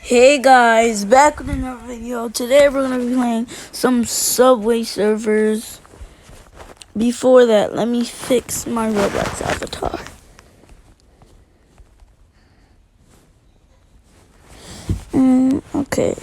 Hey guys, back with another video. Today we're going to be playing some Subway Surfers. Before that, let me fix my Roblox avatar. Okay.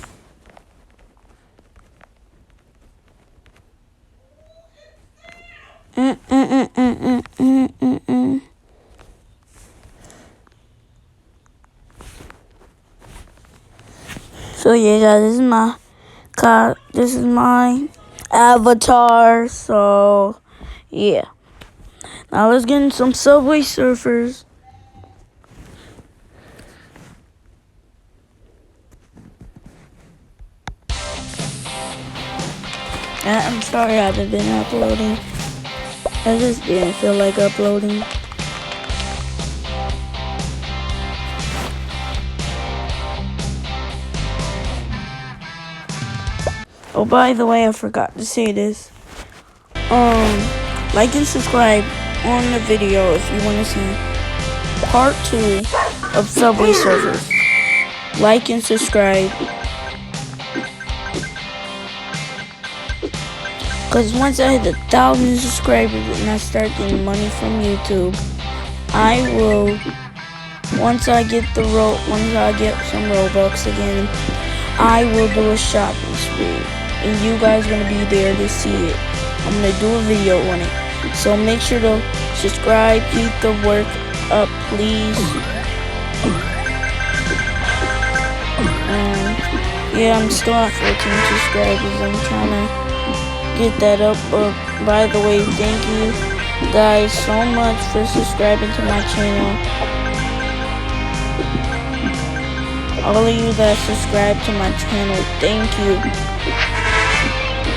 So yeah guys, this is my avatar. So yeah. Now let's get in some Subway Surfers. I'm sorry I haven't been uploading. I just didn't feel like uploading. Oh, by the way, I forgot to say this. Like and subscribe on the video if you want to see part 2 of Subway Surfers. Like and subscribe. Because once I hit 1,000 subscribers and I start getting money from YouTube, once I get some Robux again, I will do a shopping spree. And you guys are going to be there to see it. I'm going to do a video on it. So make sure to subscribe, keep the work up, please. Yeah, I'm still at 14 subscribers. I'm trying to get that up. By the way, thank you guys so much for subscribing to my channel. All of you that subscribe to my channel, thank you.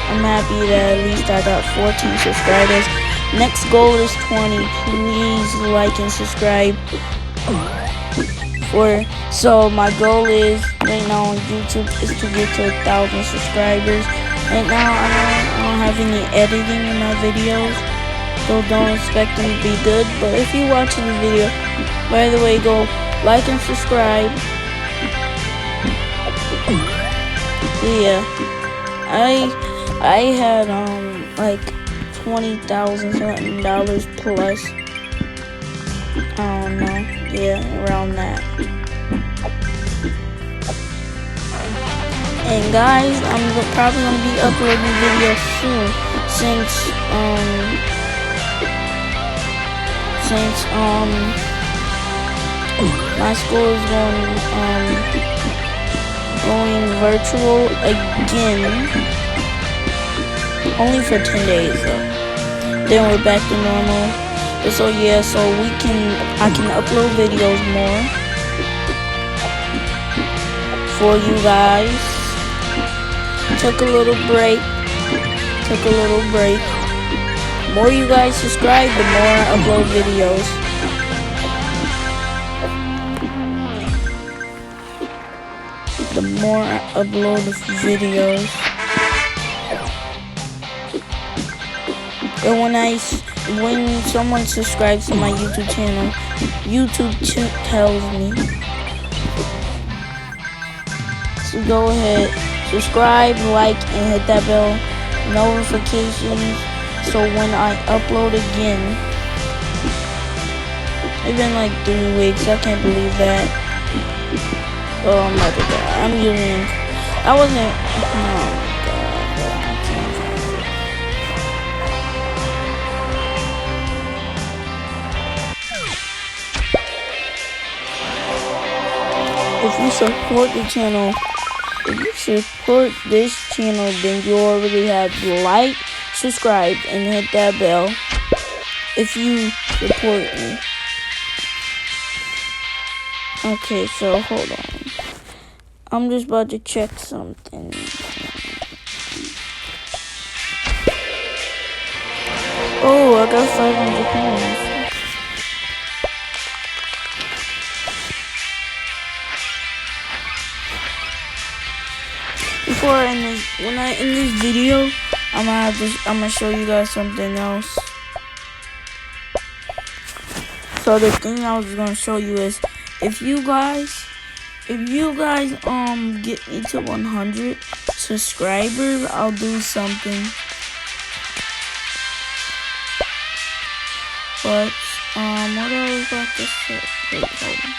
I'm happy that at least I got 14 subscribers. Next goal is 20. Please like and subscribe. So my goal is right now on YouTube is to get to 1,000 subscribers. Right now I don't have any editing in my videos, so don't expect them to be good. But if you watch the video, by the way, go like and subscribe. Yeah, I had like $20,000 something plus. I don't know. Yeah, around that. And guys, I'm probably gonna be uploading videos soon since my school is going virtual again. Only for 10 days though. Then we're back to normal. So yeah, so I can upload videos more for you guys. Took a little break. The more you guys subscribe, the more I upload videos. The more I upload videos. And when someone subscribes to my YouTube channel, YouTube tells me. So go ahead, subscribe, like, and hit that bell notifications. So when I upload again, it's been like 3 weeks. I can't believe that. Oh my god, I'm using. I wasn't. No. If you support the channel, then you already have like, subscribe, and hit that bell. If you support me. Okay, so hold on. I'm just about to check something. Oh, I got 500 pounds. When I end this video, I'm gonna show you guys something else. So the thing I was gonna show you is if you guys if you guys get me to 100 subscribers, I'll do something. But what I was about to say? Wait, hold on.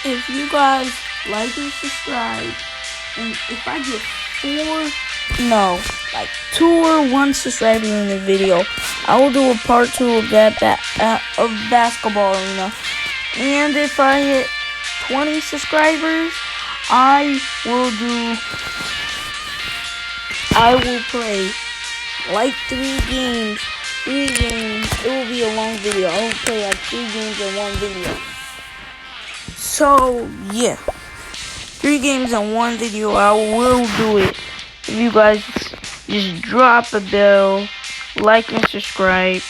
If you guys like and subscribe, and if I get 2 or 1 subscriber in the video, I will do a part 2 of that of basketball arena. And if I hit 20 subscribers, I will play like 3 games. It will be a long video. I will play like 3 games in one video. So yeah, 3 games in one video. I will do it. If you guys just drop a bell, like and subscribe.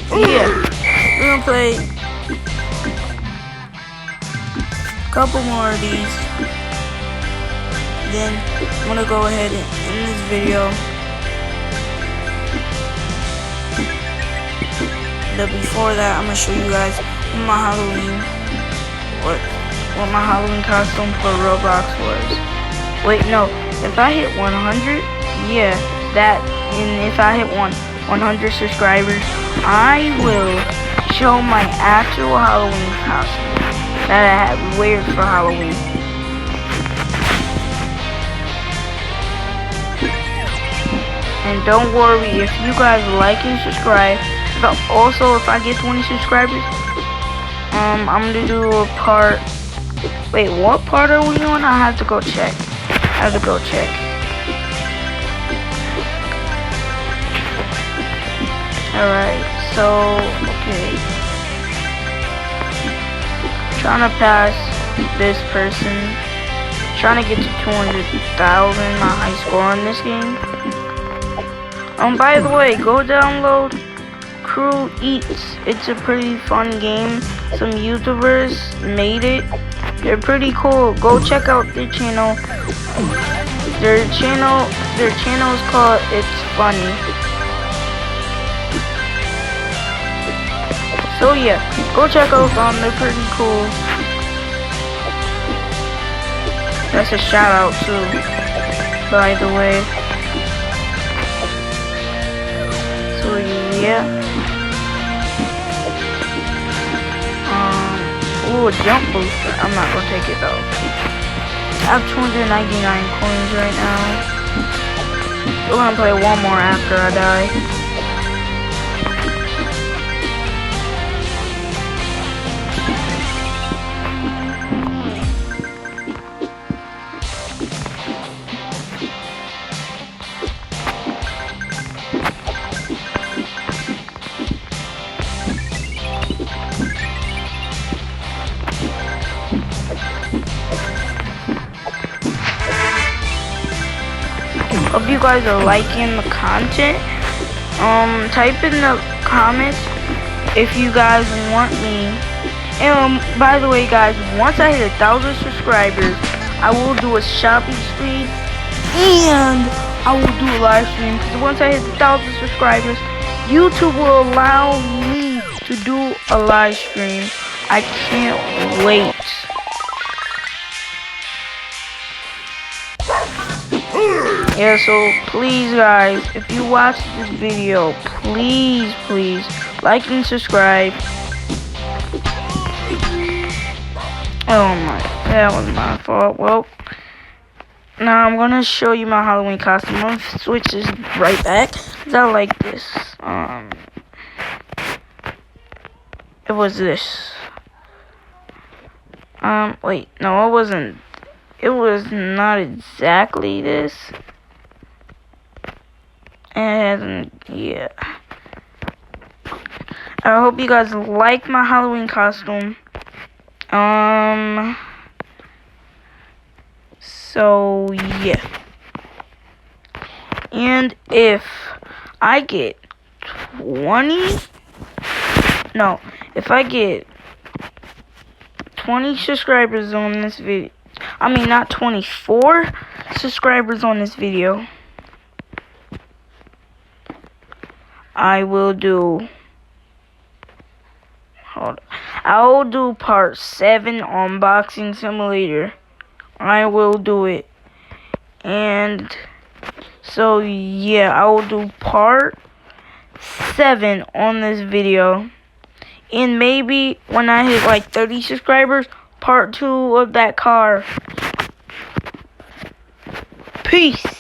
Yeah, we're gonna play a couple more of these. Then I'm gonna go ahead and end this video. But before that, I'm gonna show you guys my Halloween, what my Halloween costume for Roblox was. Wait, no, if I hit 100, yeah, and if I hit 100 subscribers, I will show my actual Halloween costume that I had wear for Halloween. And don't worry, if you guys like and subscribe, also if I get 20 subscribers, I'm gonna do a part. Wait, what part are we on? I have to go check. Alright, so okay. Trying to pass this person. Trying to get to 200,000, my high score on this game. By the way, go download Crew Eats. It's a pretty fun game. Some YouTubers made it. They're pretty cool. Go check out their channel. Their channel is called It's Funny. So yeah, go check out them. They're pretty cool. That's a shout out too, by the way. So yeah. Ooh, a jump booster. I'm not gonna take it though. I have 299 coins right now. We're gonna play one more after I die. Hope you guys are liking the content. Type in the comments if you guys want me. And by the way, guys, once I hit 1,000 subscribers, I will do a shopping spree and I will do a live stream. Because once I hit 1,000 subscribers, YouTube will allow me to do a live stream. I can't wait. Yeah, so please guys, if you watch this video, please like and subscribe. Oh my, that was my fault. Well, now I'm gonna show you my Halloween costume. I'm gonna switch this right back, cause I like this. It was this. Wait, no, it wasn't. It was not exactly this. And yeah, I hope you guys like my Halloween costume. So yeah, and if I get 20 subscribers on this video, I mean not 24 subscribers on this video, I will do Hold on. I will do part 7 unboxing simulator. I will do it. And so yeah, I will do part 7 on this video. And maybe when I hit like 30 subscribers, part 2 of that car. Peace.